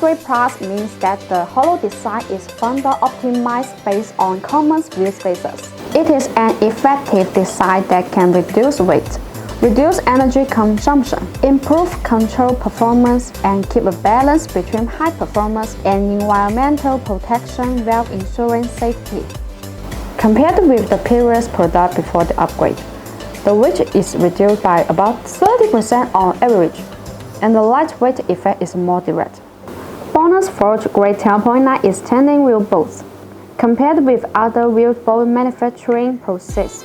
Lightweight Plus means that the hollow design is further optimized based on common wheel spacers. It is an effective design that can reduce weight, reduce energy consumption, improve control performance, and keep a balance between high performance and environmental protection while ensuring safety. Compared with the previous product before the upgrade, the weight is reduced by about 30% on average, and the lightweight effect is more direct. BONOSS Forge Grade 10.9 is tandem wheel bolts. Compared with other wheel bolt manufacturing process,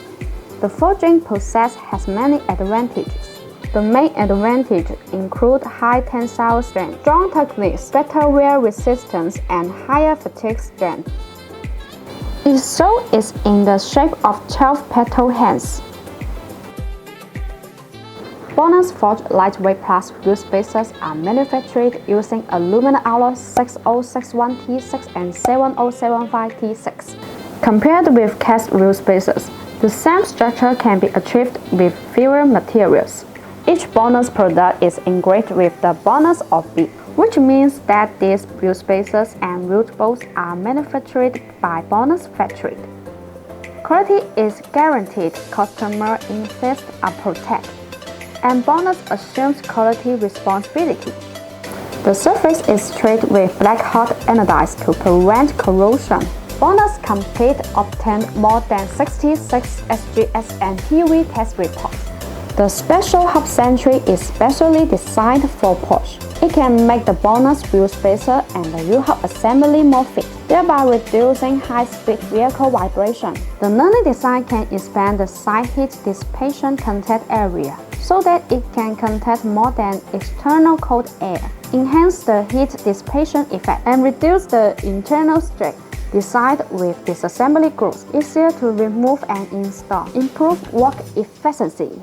the forging process has many advantages. The main advantages include high tensile strength, strong toughness, better wear resistance, and higher fatigue strength. Its sole is in the shape of 12-petal hands. BONOSS Forge Lightweight Plus wheel spacers are manufactured using aluminum alloy 6061T6 and 7075T6. Compared with cast wheel spacers, the same structure can be achieved with fewer materials. Each BONOSS product is engraved with the BONOSS of B, which means that these wheel spacers and wheel bolts are manufactured by BONOSS factory. Quality is guaranteed, customer interests are protected, and BONOSS assumes quality responsibility. The surface is treated with black hot anodized to prevent corrosion. BONOSS Complete obtained more than 66 SGS and PV test reports. The special hub-centric is specially designed for Porsche. It can make the BONOSS wheel spacer and the wheel hub assembly more fit, thereby reducing high-speed vehicle vibration. The learning design can expand the side heat dissipation contact area, so that it can contact more than external cold air, enhance the heat dissipation effect, and reduce the internal stress. Designed with disassembly grooves, easier to remove and install, improve work efficiency.